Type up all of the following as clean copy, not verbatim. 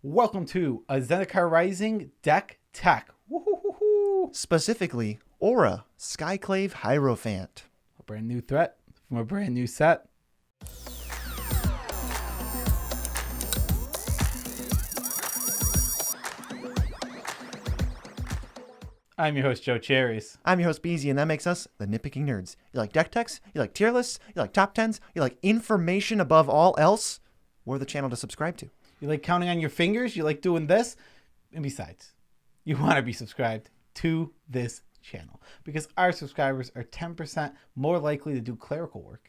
Welcome to a Zendikar Rising deck tech. Woo-hoo-hoo-hoo. Specifically, Orah, Skyclave Hierophant. A brand new threat from a brand new set. I'm your host, Joe Cherries. I'm your host, Beezy, and that makes us the Nitpicking Nerds. You like deck techs? You like tier lists? You like top 10s? You like information above all else? We're the channel to subscribe to. You like counting on your fingers? You like doing this? And besides, you want to be subscribed to this channel because our subscribers are 10% more likely to do clerical work.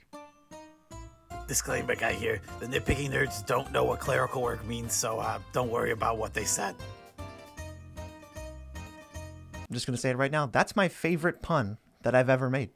Disclaimer guy here. The Nitpicking Nerds don't know what clerical work means, so don't worry about what they said. I'm just going to say it right now. That's my favorite pun that I've ever made.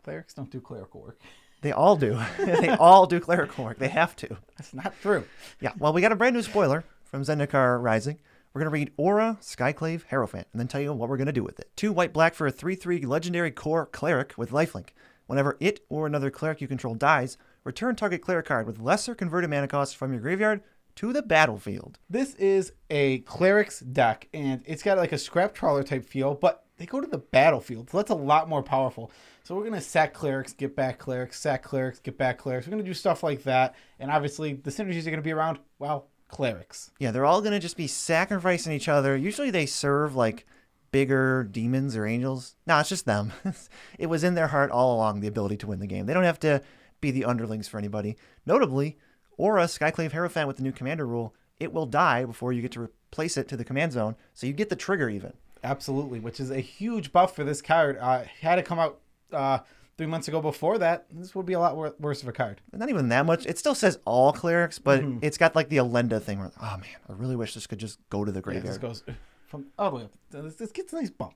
Clerics don't do clerical work. They all do. They all do clerical work. They have to. That's not true. Yeah, well, we got a brand new spoiler from Zendikar Rising. We're going to read Orah, Skyclave Hierophant, and then tell you what we're going to do with it. 2 white-black for a 3/3 legendary core cleric with lifelink. Whenever it or another cleric you control dies, return target cleric card with lesser converted mana cost from your graveyard to the battlefield. This is a clerics deck, and it's got like a scrap trawler type feel, but they go to the battlefield, so that's a lot more powerful. So we're going to sack clerics, get back clerics, sack clerics, get back clerics. We're going to do stuff like that, and obviously the synergies are going to be around, well, clerics. Yeah, they're all going to just be sacrificing each other. Usually they serve like bigger demons or angels. No, it's just them. It was in their heart all along, the ability to win the game. They don't have to be the underlings for anybody. Notably, Orah, Skyclave Hierophant with the new commander rule, it will die before you get to replace it to the command zone, so you get the trigger even. Absolutely, which is a huge buff for this card. Had it come out 3 months ago before that, this would be a lot worse of a card. Not even that much. It still says all clerics, but it's got like the Elenda thing where, oh man, I really wish this could just go to the graveyard. Yeah, this goes from all the way up. This gets a nice bump,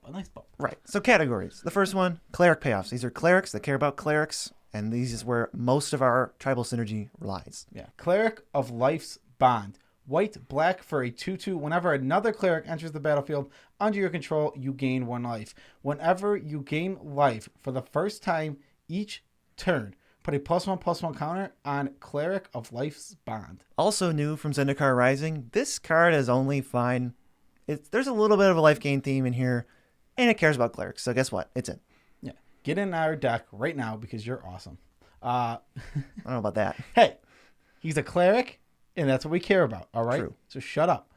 Right. So categories. The first one, cleric payoffs. These are clerics that care about clerics, and these is where most of our tribal synergy relies. Yeah. Cleric of Life's Bond. White, black for a 2/2. Whenever another cleric enters the battlefield under your control, you gain 1 life. Whenever you gain life for the first time each turn, put a +1/+1 counter on Cleric of Life's Bond. Also new from Zendikar Rising, this card is only fine. There's a little bit of a life gain theme in here, and it cares about clerics. So guess what? It's in. Yeah. Get in our deck right now because you're awesome. I don't know about that. Hey, he's a cleric, and that's what we care about, all right? True. So shut up.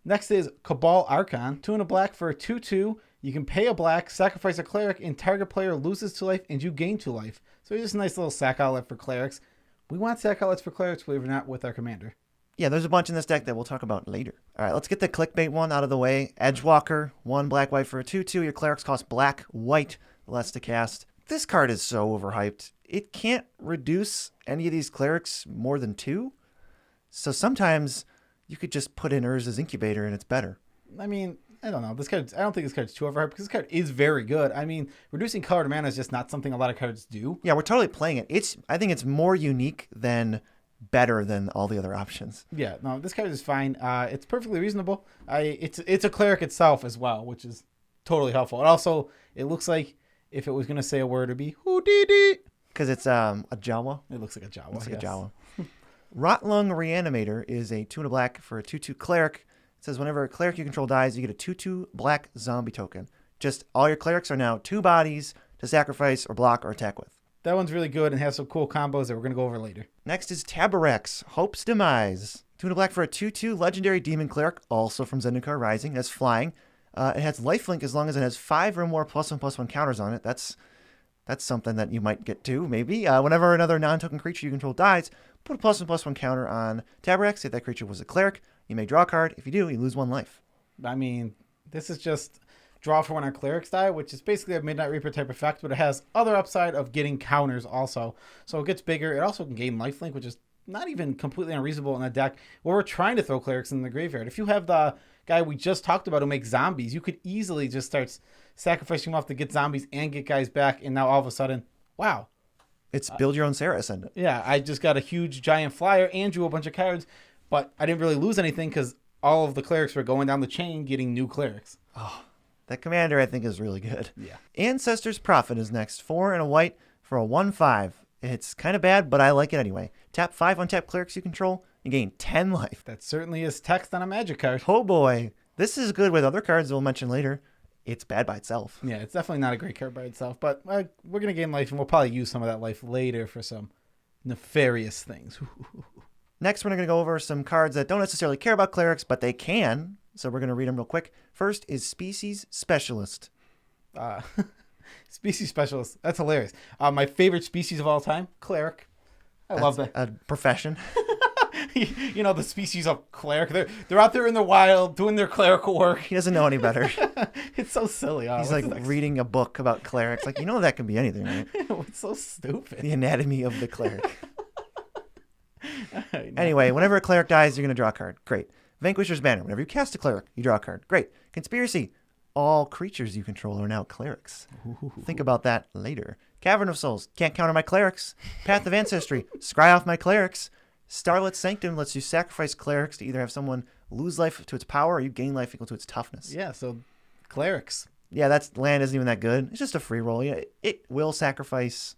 Next is Cabal Archon. 2 and a black for a 2/2. You can pay a black, sacrifice a cleric, and target player loses 2 life, and you gain 2 life. So it's just a nice little sack outlet for clerics. We want sack outlets for clerics, believe it or not, with our commander. Yeah, there's a bunch in this deck that we'll talk about later. All right, let's get the clickbait one out of the way. Edgewalker, 1 black-white for a 2/2. Your clerics cost black-white less to cast. This card is so overhyped. It can't reduce any of these clerics more than 2. So sometimes you could just put in Urza's Incubator and it's better. I mean, I don't know. I don't think this card's too overhyped because this card is very good. I mean, reducing color to mana is just not something a lot of cards do. Yeah, we're totally playing it. I think it's more unique than better than all the other options. Yeah, no, this card is fine. It's perfectly reasonable. It's a cleric itself as well, which is totally helpful. And also, it looks like if it was going to say a word, it'd be Houdini. Because it's a Jawa. It looks like a Jawa. Looks like a Jawa. Rotlung Reanimator is a 2 and a black for a 2/2 cleric. It says whenever a cleric you control dies, you get a 2/2 black zombie token. Just all your clerics are now 2 bodies to sacrifice or block or attack with. That one's really good and has some cool combos that we're going to go over later. Next is Tabarex, Hope's Demise. 2 and a black for a 2/2 legendary demon cleric, also from Zendikar Rising. That's flying. It has lifelink as long as it has 5 or more +1/+1 counters on it. That's something that you might get to, maybe. Whenever another non-token creature you control dies, put a +1/+1 counter on Tabarex. If that creature was a cleric, you may draw a card. If you do, you lose 1 life. I mean, this is just draw for when our clerics die, which is basically a Midnight Reaper type effect, but it has other upside of getting counters also. So it gets bigger. It also can gain lifelink, which is not even completely unreasonable in a deck where we're trying to throw clerics in the graveyard. If you have the guy we just talked about who makes zombies, you could easily just start sacrificing them off to get zombies and get guys back, and now all of a sudden, wow. It's build your own Sarah Ascendant. Yeah, I just got a huge giant flyer and drew a bunch of cards, but I didn't really lose anything because all of the clerics were going down the chain getting new clerics. Oh, that commander I think is really good. Yeah. Ancestor's Prophet is next. 4 and a white for a 1/5. It's kind of bad, but I like it anyway. Tap 5 untap clerics you control. You gain 10 life. That certainly is text on a magic card. Oh boy. This is good with other cards we'll mention later. It's bad by itself. Yeah, it's definitely not a great card by itself, but we're going to gain life, and we'll probably use some of that life later for some nefarious things. Next, we're going to go over some cards that don't necessarily care about clerics, but they can. So we're going to read them real quick. First is Species Specialist. Species Specialist. That's hilarious. My favorite species of all time, Cleric. I love that. A profession. You know, the species of Cleric. They're out there in the wild doing their clerical work. He doesn't know any better. It's so silly. He's like reading a book about clerics. Like, that can be anything, right? It's so stupid. The anatomy of the cleric. Anyway, whenever a cleric dies, you're going to draw a card. Great. Vanquisher's Banner. Whenever you cast a cleric, you draw a card. Great. Conspiracy. All creatures you control are now clerics. Think about that later. Cavern of Souls. Can't counter my clerics. Path of Ancestry. Scry off my clerics. Starlit Sanctum lets you sacrifice clerics to either have someone lose life to its power or you gain life equal to its toughness. Yeah, so clerics. Yeah, that's land isn't even that good. It's just a free roll. Yeah, it will sacrifice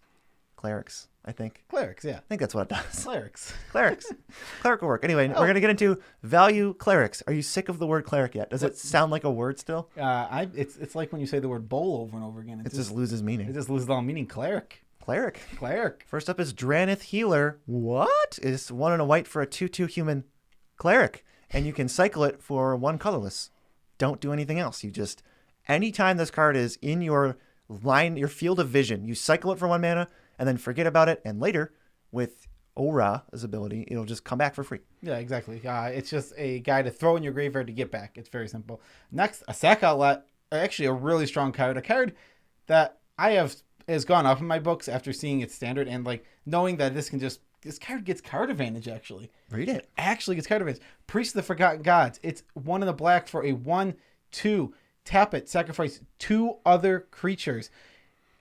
clerics, I think. Clerics, yeah. I think that's what it does. Clerics. Clerical work. Anyway, we're going to get into value clerics. Are you sick of the word cleric yet? Does it sound like a word still? It's like when you say the word bowl over and over again. It just loses meaning. It just loses all meaning. Cleric. Cleric. First up is Dranith Healer. What? It's 1 and a white for a 2/2 human cleric. And you can cycle it for 1 colorless. Don't do anything else. You just, anytime this card is in your line, your field of vision, you cycle it for 1 mana and then forget about it. And later, with Orah's ability, it'll just come back for free. Yeah, exactly. It's just a guy to throw in your graveyard to get back. It's very simple. Next, a Sack Outlet. Actually, a really strong card. A card that has gone up in my books after seeing its standard and like knowing that this card gets card advantage. Actually, read it. Actually gets card advantage. Priest of the Forgotten Gods. It's 1 in the black for a 1/2. Tap it. Sacrifice 2 other creatures.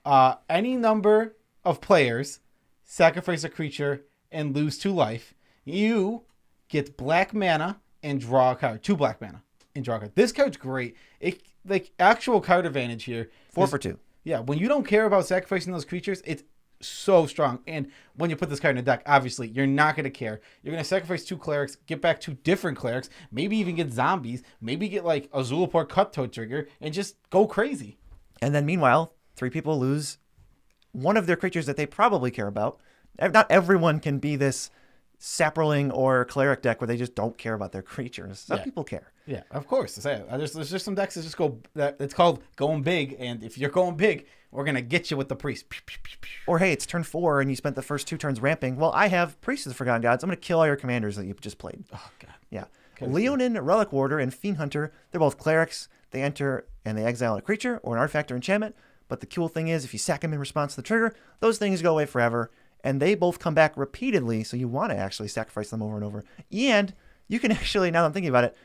Any number of players sacrifice a creature and lose 2 life. You get black mana and draw a card. 2 black mana and draw a card. This card's great. It like actual card advantage here. 4 for 2. Yeah, when you don't care about sacrificing those creatures, it's so strong. And when you put this card in the deck, obviously, you're not going to care. You're going to sacrifice 2 clerics, get back 2 different clerics, maybe even get zombies, maybe get like a Zulaport Cutthroat Trigger, and just go crazy. And then meanwhile, 3 people lose one of their creatures that they probably care about. Not everyone can be this Saproling or Cleric deck where they just don't care about their creatures. Some people care. Yeah, of course. There's just some decks that just go, it's called going big, and if you're going big, we're going to get you with the Priest. Or hey, it's turn 4 and you spent the first 2 turns ramping. Well, I have Priest of the Forgotten Gods. I'm going to kill all your commanders that you just played. Oh, God. Yeah. Leonin, Relic Warder, and Fiend Hunter, they're both clerics. They enter and they exile a creature or an artifact or enchantment. But the cool thing is, if you sack them in response to the trigger, those things go away forever. And they both come back repeatedly, so you want to actually sacrifice them over and over. And you can actually, now that I'm thinking about it,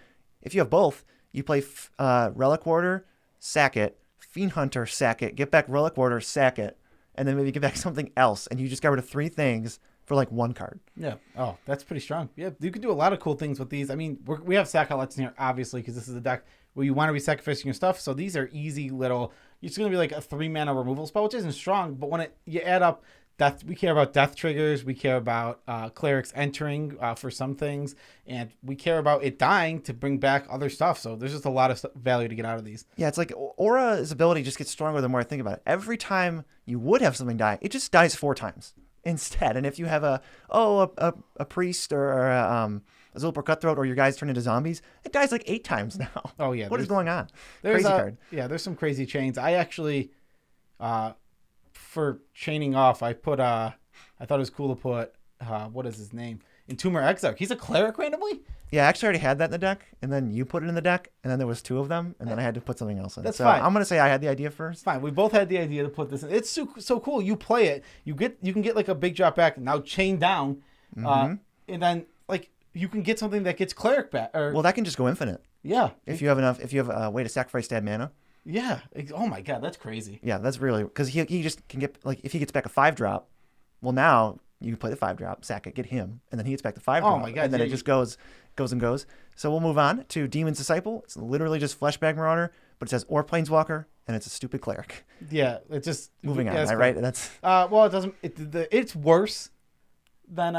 if you have both, you play Relic Warder, sack it, Fiend Hunter, sack it, get back Relic Warder, sack it, and then maybe get back something else. And you just got rid of 3 things for like 1 card. Yeah. Oh, that's pretty strong. Yeah, you can do a lot of cool things with these. I mean, we have sack outlets in here, obviously, because this is a deck where you want to be sacrificing your stuff. So these are easy little, it's going to be like a 3 mana removal spell, which isn't strong, but when you add up, we care about death triggers. We care about clerics entering for some things, and we care about it dying to bring back other stuff. So there's just a lot of value to get out of these. Yeah, it's like Orah's ability just gets stronger the more I think about it. Every time you would have something die, it just dies 4 times instead. And if you have a priest or a Zulaport Cutthroat or your guys turn into zombies, it dies like 8 times now. Oh yeah, what is going on? Crazy card. Yeah, there's some crazy chains. I actually. For chaining off, I put I thought it was cool to put what is his name? Entomber Exarch. He's a cleric randomly? Yeah, I actually already had that in the deck, and then you put it in the deck, and then there was 2 of them, and then I had to put something else in. That's so fine. I'm gonna say I had the idea first. It's fine. We both had the idea to put this in. It's so cool. You play it, you can get like a big drop back, now chain down, and then like you can get something that gets cleric back. Well, that can just go infinite. Yeah. If you have a way to sacrifice to add mana. Yeah. Oh my God, that's crazy. Yeah, that's really because he just can get like if he gets back a 5-drop, well now you play the 5-drop, sack it, get him, and then he gets back the 5-drop. Oh my God, and then it just goes and goes. So we'll move on to Demon's Disciple. It's literally just Fleshbag Marauder, but it says or Planeswalker, and it's a stupid cleric. Yeah, it just moving on. Right? That's well, it doesn't. It's worse than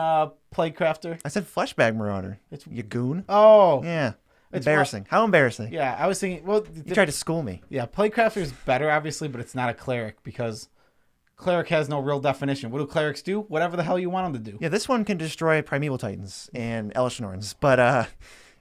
Plague Crafter. I said Fleshbag Marauder. It's- You goon. Oh, Yeah. It's Embarrassing. How embarrassing. yeah. I was thinking. Well, You tried to school me. yeah, Plague Crafter is better, obviously, but it's not a cleric because cleric has no real definition. What do clerics do? Whatever the hell you want them to do. Yeah, this one can destroy Primeval Titans and Elish Norns, but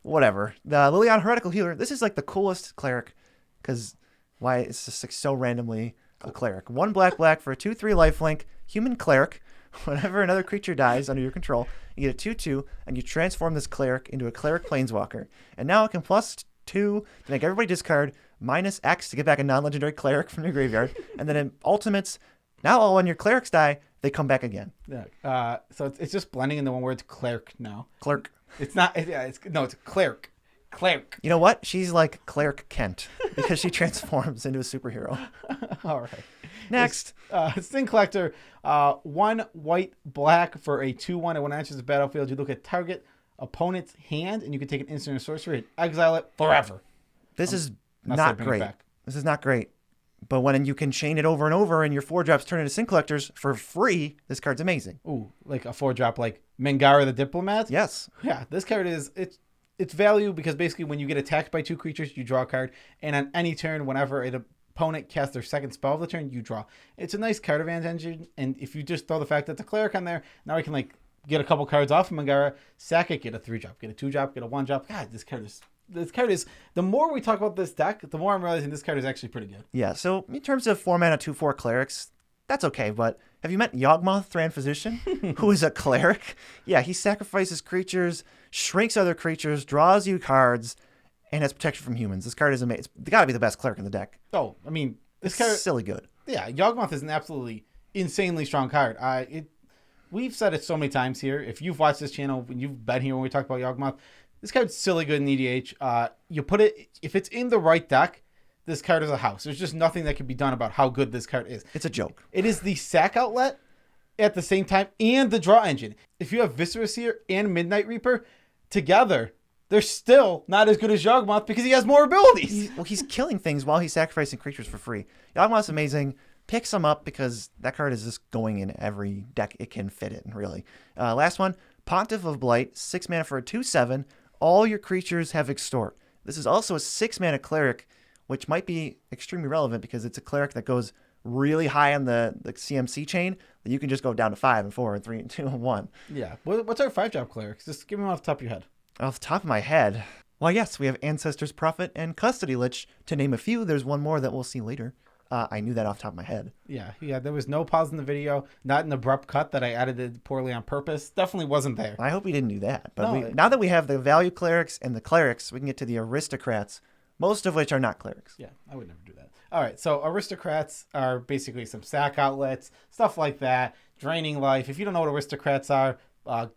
whatever. The Liliana Heretical Healer, this is like the coolest cleric because why it's just like so randomly a cleric. 1 black for a 2/3 lifelink, human cleric. Whenever another creature dies under your control, you get a 2/2, and you transform this cleric into a cleric planeswalker. And now it can +2 to make everybody discard, -X to get back a non-legendary cleric from your graveyard, and then in ultimates, now when your clerics die, they come back again. Yeah. So it's just blending into one word. It's cleric now. Clerk. It's not. It's cleric. Cleric. You know what? She's like Cleric Kent because she transforms into a superhero. All right. Next. Sting Collector. 1 white black for a 2/1. And when it enters the battlefield, you look at target opponent's hand, and you can take an instant or sorcery and exile it forever. This is Not not bring it great. back. This is not great. But when you can chain it over and over and your 4-drops turn into Sting Collectors for free, this card's amazing. Ooh, like a 4-drop, like Mangara the Diplomat. Yes. Yeah, this card is it's value because basically when you get attacked by 2 creatures, you draw a card, and on any turn, whenever an opponent casts their second spell of the turn, you draw. It's a nice card advantage engine, and if you just throw the fact that the cleric on there, now we can like get a couple cards off of Mangara, sack it, get a 3-drop, get a 2-drop, get a 1-drop. God, this card is. The more we talk about this deck, the more I'm realizing this card is actually pretty good. Yeah, so in terms of 4-mana 2/4 clerics, that's okay, but have you met Yawgmoth Thran Physician, who is a cleric? Yeah, he sacrifices creatures, shrinks other creatures, draws you cards, and has protection from humans. This card is amazing. It's got to be the best cleric in the deck. Oh, I mean, this It's card, silly good. yeah, Yawgmoth is an absolutely insanely strong card. We've said it so many times here. If you've watched this channel, when you've been here when we talk about Yawgmoth, this card's silly good in EDH. You put it, if it's in the right deck, this card is a house. There's just nothing that can be done about how good this card is. It's a joke. It is the sack outlet at the same time and the draw engine. If you have Viscera Seer and Midnight Reaper together, they're still not as good as Yawgmoth because he has more abilities. He's killing things while he's sacrificing creatures for free. Yawgmoth's amazing. Pick some up because that card is just going in every deck it can fit in, really. Last one, Pontiff of Blight, 6 mana for a 2/7. All your creatures have Extort. This is also a 6 mana cleric, which might be extremely relevant because it's a cleric that goes really high on the CMC chain that you can just go down to 5 and 4 and 3 and 2 and 1. Yeah. What's our 5-drop clerics? Just give me one off the top of your head. Off the top of my head, well, yes, we have Ancestor's Prophet and Custody Lich, to name a few. There's one more that we'll see later. I knew that off the top of my head. Yeah. There was no pause in the video, not an abrupt cut that I edited poorly on purpose. Definitely wasn't there. I hope we didn't do that. But No, now that we have the value clerics and the clerics, we can get to the aristocrats, most of which are not clerics. Yeah, I would never do that. All right, so aristocrats are basically some sack outlets, stuff like that, draining life. If you don't know what aristocrats are,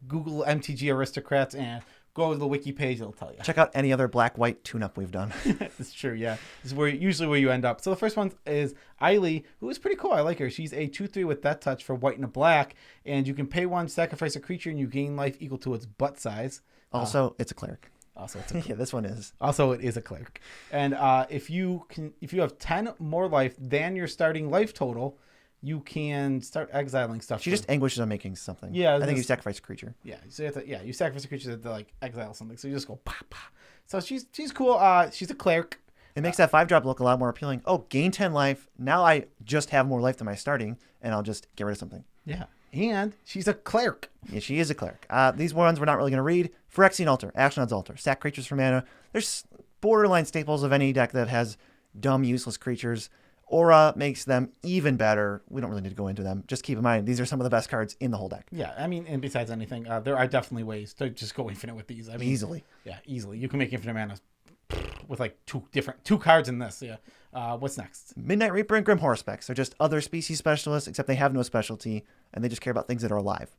Google MTG aristocrats and go to the wiki page. It'll tell you. Check out any other black-white tune-up we've done. It's true, yeah. This is usually where you end up. So the first one is Eiley, who is pretty cool. I like her. She's a 2/3 with Death Touch for white and a black, and you can pay 1, sacrifice a creature, and you gain life equal to its butt size. Also, it's a cleric. Also, it's a Yeah, this one is. Also, it is a cleric. And if you have 10 more life than your starting life total, you can start exiling stuff. She just anguishes on making something. Yeah, I think you this- sacrifice a creature. Yeah, so you sacrifice a creature to like exile something. So you just go pa pa. So she's cool. She's a cleric. It makes that 5-drop look a lot more appealing. Oh, gain 10 life. Now I just have more life than my starting, and I'll just get rid of something. Yeah, and she's a cleric. Yeah, she is a cleric. These ones we're not really going to read. Phyrexian Altar, Ashnod's Altar, sack creatures for mana. There's borderline staples of any deck that has dumb, useless creatures. Orah makes them even better. We don't really need to go into them. Just keep in mind, these are some of the best cards in the whole deck. Yeah, I mean, and besides anything, there are definitely ways to just go infinite with these. I mean, Easily. Yeah, easily. You can make infinite mana with like two cards in this. Yeah. What's next? Midnight Reaper and Grim Horror Specs are just other species specialists, except they have no specialty, and they just care about things that are alive.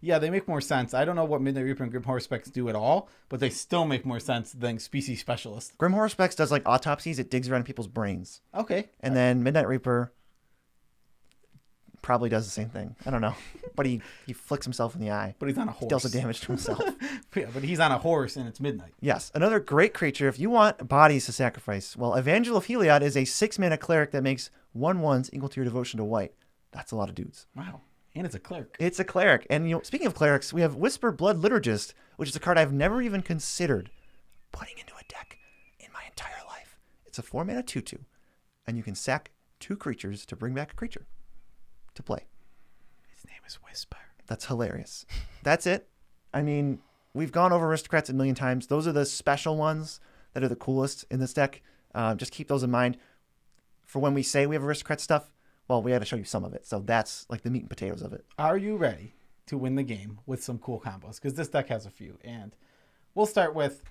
Yeah, they make more sense. I don't know what Midnight Reaper and Grim Horror Specs do at all, but they still make more sense than species specialists. Grim Horror Specs does like autopsies. It digs around people's brains. Okay. And then Midnight Reaper probably does the same thing. I don't know. But he flicks himself in the eye. But he's on a He horse. deals the damage to himself. Yeah, but he's on a horse and it's midnight. Yes. Another great creature if you want bodies to sacrifice. Well, Evangel of Heliod is a 6-mana cleric that makes 1/1s equal to your devotion to white. That's a lot of dudes. Wow. And it's a cleric. It's a cleric. And speaking of clerics, we have Whisper Blood Liturgist, which is a card I've never even considered putting into a deck in my entire life. It's a 4-mana 2/2, and you can sack 2 creatures to bring back a creature to play. His name is Whisper. That's hilarious. That's it. I mean, we've gone over Aristocrats a million times. Those are the special ones that are the coolest in this deck. Just keep those in mind. For when we say we have Aristocrat stuff, well, we had to show you some of it. So that's like the meat and potatoes of it. Are you ready to win the game with some cool combos? Because this deck has a few. And we'll start with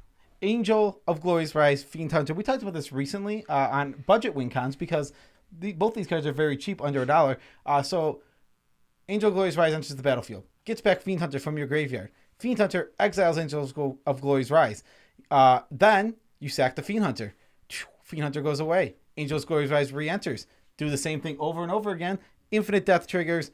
Angel of Glory's Rise, Fiend Hunter. We talked about this recently on budget win cons because both these cards are very cheap, under $1. So Angel of Glory's Rise enters the battlefield. Gets back Fiend Hunter from your graveyard. Fiend Hunter exiles Angel of Glory's Rise. Then you sack the Fiend Hunter. Fiend Hunter goes away. Angel of Glory's Rise re-enters. Do the same thing over and over again. Infinite death triggers.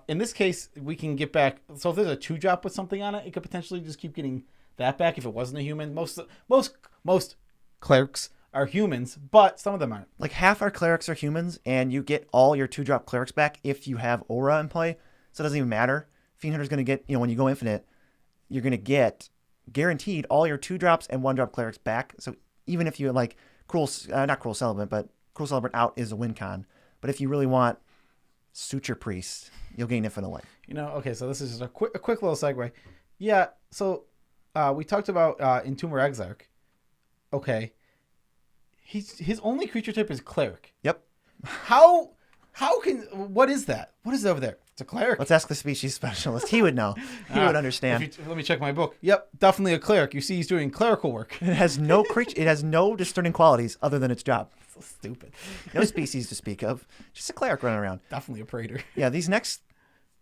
In this case, we can get back. So if there's a 2-drop with something on it, it could potentially just keep getting that back if it wasn't a human. Most clerics are humans, but some of them aren't. Like half our clerics are humans, and you get all your 2-drop clerics back if you have Orah in play. So it doesn't even matter. Fiend Hunter's going to get, when you go infinite, you're going to get guaranteed all your 2-drops and 1-drop clerics back. So even if you like not Cruel Celebrant, but Cruel Celebrant out is a win con. But if you really want Suture Priest, you'll gain infinite life. Okay, so this is just a quick little segue. Yeah, so we talked about Entomber Exarch. Okay. His only creature type is Cleric. Yep. What is that? What is over there? It's a Cleric. Let's ask the species specialist. He would know. He would understand. Let me check my book. Yep, definitely a Cleric. You see he's doing clerical work. It has no creature. It has no discerning qualities other than its job. So stupid. No species to speak of. Just a Cleric running around. Definitely a Praetor. Yeah, these next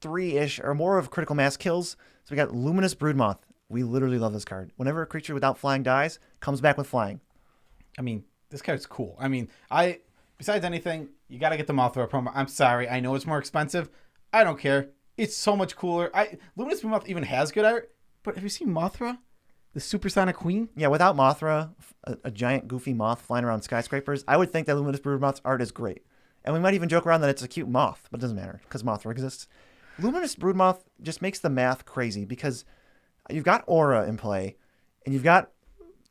3-ish are more of critical mass kills. So we got Luminous Broodmoth. We literally love this card. Whenever a creature without flying dies, comes back with flying. I mean, this card's cool. I mean, besides anything, you got to get the Mothra promo. I'm sorry. I know it's more expensive. I don't care. It's so much cooler. Luminous Broodmoth even has good art, but have you seen Mothra? The Supersonic Queen? Yeah, without Mothra, a giant goofy moth flying around skyscrapers, I would think that Luminous Broodmoth's art is great. And we might even joke around that it's a cute moth, but it doesn't matter because Mothra exists. Luminous Broodmoth just makes the math crazy because you've got Orah in play, and you've got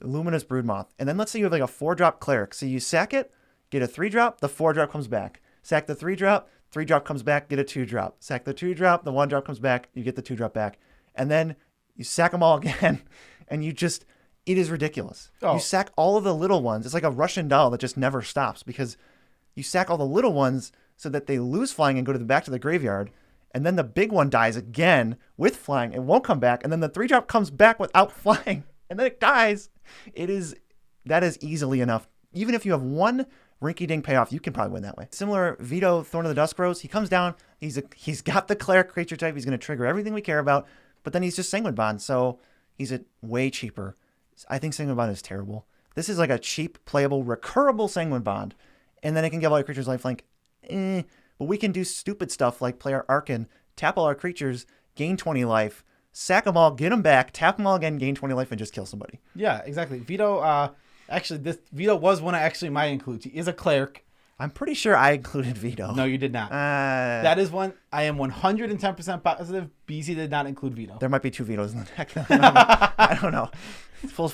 Luminous Broodmoth, and then let's say you have like a 4-drop Cleric. So you sack it, get a 3-drop, the 4-drop comes back. Sack the 3-drop, 3-drop comes back, get a 2-drop. Sack the 2-drop, the 1-drop comes back, you get the 2-drop back. And then you sack them all again, and it is ridiculous. Oh. You sack all of the little ones. It's like a Russian doll that just never stops because you sack all the little ones so that they lose flying and go back to the graveyard. And then the big one dies again with flying. It won't come back. And then the 3-drop comes back without flying. And then it dies. That is easily enough. Even if you have one rinky-dink payoff, you can probably win that way. Similar, Vito, Thorn of the Dusk Rose. He comes down. He's got the Cleric creature type. He's going to trigger everything we care about. But then he's just Sanguine Bond. So he's way cheaper. I think Sanguine Bond is terrible. This is like a cheap, playable, recurable Sanguine Bond. And then it can give all your creatures lifelink. But we can do stupid stuff like play our Archon, tap all our creatures, gain 20 life, sack them all, get them back, tap them all again, gain 20 life, and just kill somebody. Yeah, exactly. Vito, this Vito was one I might include. He is a Cleric. I'm pretty sure I included Vito. No, you did not. That is one I am 110% positive BC did not include Vito. There might be 2 Vitos in the deck. I don't know.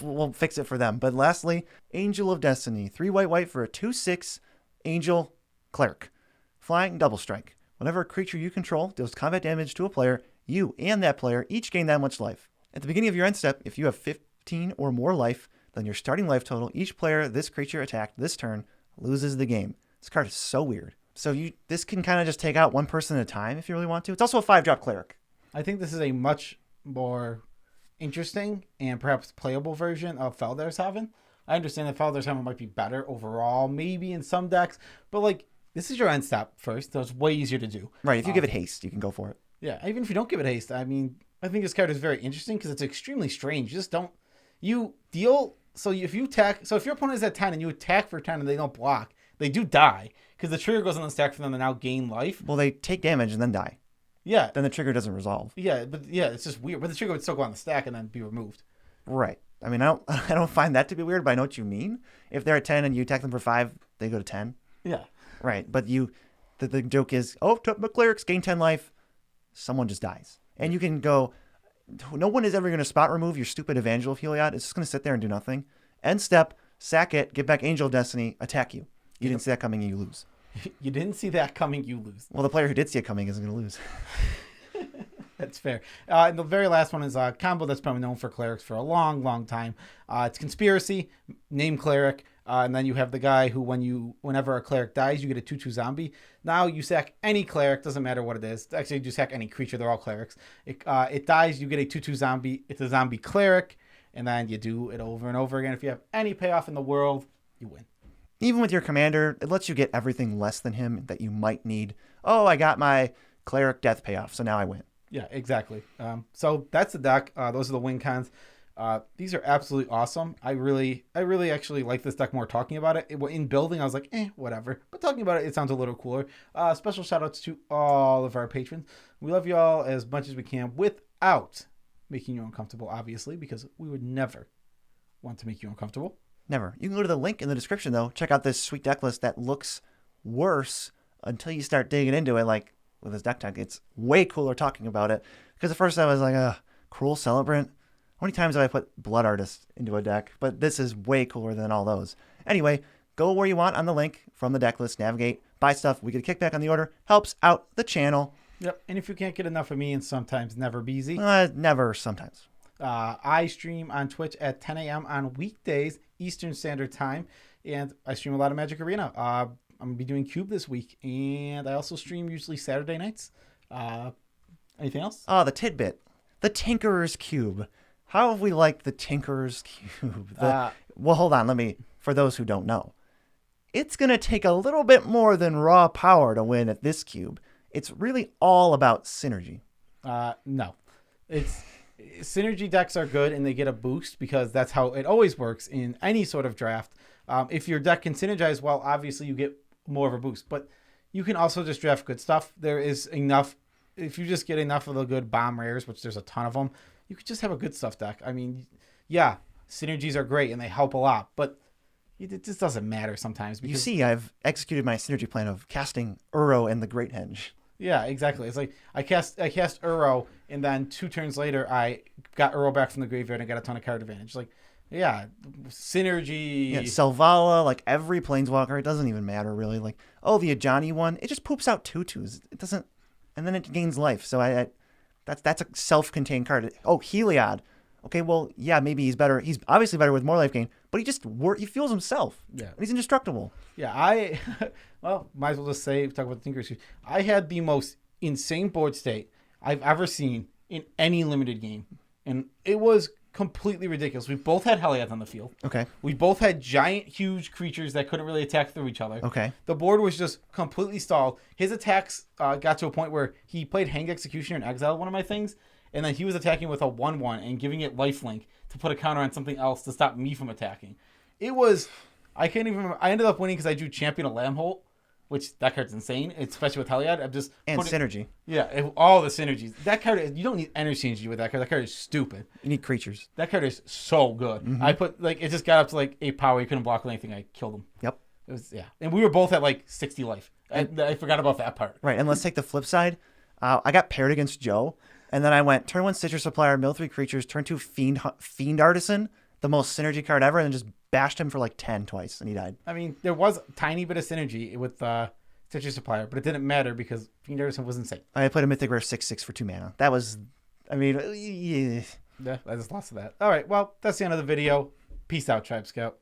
We'll fix it for them. But lastly, Angel of Destiny. 3 white for a 2/6 Angel Cleric. Flying double strike. Whenever a creature you control deals combat damage to a player, you and that player each gain that much life. At the beginning of your end step, if you have 15 or more life than your starting life total, each player this creature attacked this turn loses the game. This card is so weird. So this can kind of just take out one person at a time if you really want to. It's also a 5-drop Cleric. I think this is a much more interesting and perhaps playable version of Felder's Haven. I understand that Felder's Haven might be better overall, maybe in some decks, but this is your end step first, so it's way easier to do. Right, if you give it haste, you can go for it. Yeah, even if you don't give it haste, I think this card is very interesting because it's extremely strange. You deal, if your opponent is at 10 and you attack for 10 and they don't block, they do die because the trigger goes on the stack for them to now gain life. Well, they take damage and then die. Yeah. Then the trigger doesn't resolve. Yeah, it's just weird. But the trigger would still go on the stack and then be removed. Right. I mean, I don't find that to be weird, but I know what you mean. If they're at 10 and you attack them for 5, they go to 10. Yeah. Right. But the joke is, tap my clerics, gain 10 life. someone just dies. And you can go, no one is ever going to spot remove your stupid Evangel of Heliod. It's just going to sit there and do nothing. End step, sack it, get back Angel of Destiny, attack you. You didn't see that coming, you lose. You didn't see that coming, you lose. Well, the player who did see it coming isn't going to lose. That's fair. And the very last one is a combo that's probably known for clerics for a long, long time. It's Conspiracy, name Cleric, and then you have the guy who, whenever a cleric dies, you get a 2/2 zombie. Now you sack any cleric, doesn't matter what it is. Actually, you sack any creature; they're all clerics. It dies, you get a 2/2 zombie. It's a zombie cleric, and then you do it over and over again. If you have any payoff in the world, you win. Even with your commander, it lets you get everything less than him that you might need. Oh, I got my cleric death payoff, so now I win. Yeah, exactly. So that's the deck. Those are the win cons. These are absolutely awesome. I really actually like this deck more talking about it. In building, I was like, whatever. But talking about it, it sounds a little cooler. Special shout outs to all of our patrons. We love you all as much as we can without making you uncomfortable, obviously, because we would never want to make you uncomfortable. Never. You can go to the link in the description, though. Check out this sweet deck list that looks worse until you start digging into it. Like with this deck tag, it's way cooler talking about it. Because at first I was like, Cruel Celebrant. How many times have I put Blood Artist into a deck? But this is way cooler than all those. Anyway, go where you want on the link from the deck list. Navigate, buy stuff. We get a kickback on the order. Helps out the channel. Yep. And if you can't get enough of me, and sometimes never busy. Never, sometimes. I stream on Twitch at 10 a.m. on weekdays, Eastern Standard Time. And I stream a lot of Magic Arena. I'm going to be doing Cube this week. And I also stream usually Saturday nights. Anything else? Oh, the tidbit. The Tinkerer's Cube. How have we liked the Tinkerer's Cube? Well, hold on. For those who don't know, it's going to take a little bit more than raw power to win at this cube. It's really all about synergy. No. Synergy decks are good and they get a boost because that's how it always works in any sort of draft. If your deck can synergize well, obviously you get more of a boost. But you can also just draft good stuff. There is enough. If you just get enough of the good bomb rares, which there's a ton of them, you could just have a good stuff deck. I mean, yeah, synergies are great and they help a lot, but it just doesn't matter sometimes. Because, you see, I've executed my synergy plan of casting Uro and the Great Henge. Yeah, exactly. It's like I cast Uro, and then 2 turns later, I got Uro back from the graveyard and got a ton of card advantage. Like, yeah, synergy. Yeah, Selvala, like every Planeswalker, it doesn't even matter really. Like, the Ajani one, it just poops out 2/2s. It doesn't, and then it gains life. So that's a self-contained card. Oh, Heliod. Okay, well, yeah, maybe he's better. He's obviously better with more life gain, but he feels himself. Yeah. And he's indestructible. Yeah, might as well just talk about the Tinker's. I had the most insane board state I've ever seen in any limited game. And it was completely ridiculous. We both had Heliod on the field. Okay. We both had giant, huge creatures that couldn't really attack through each other. Okay. The board was just completely stalled. His attacks got to a point where he played Hanged Executioner and exiled one of my things. And then he was attacking with a 1/1 and giving it lifelink to put a counter on something else to stop me from attacking. It was, I can't even remember. I ended up winning because I drew Champion of Lambholt, which that card's insane, especially with Heliod. Synergy. Yeah, all the synergies. That card, you don't need energy synergy with that card. That card is stupid. You need creatures. That card is so good. Mm-hmm. I put, it just got up to 8 power. You couldn't block with anything. I killed him. Yep. It was, yeah. And we were both at 60 life. I forgot about that part. Right, and let's take the flip side. I got paired against Joe. And then I went turn 1 Stitcher Supplier, mill 3 creatures, turn 2 Fiend Artisan, the most synergy card ever, and then just bashed him for 10 twice, and he died. I mean, there was a tiny bit of synergy with Stitcher Supplier, but it didn't matter because Fiend Artisan was insane. I played a Mythic Rare 6/6 for 2 mana. That was, yeah. Yeah, I just lost to that. All right, well, that's the end of the video. Peace out, Tribe Scout.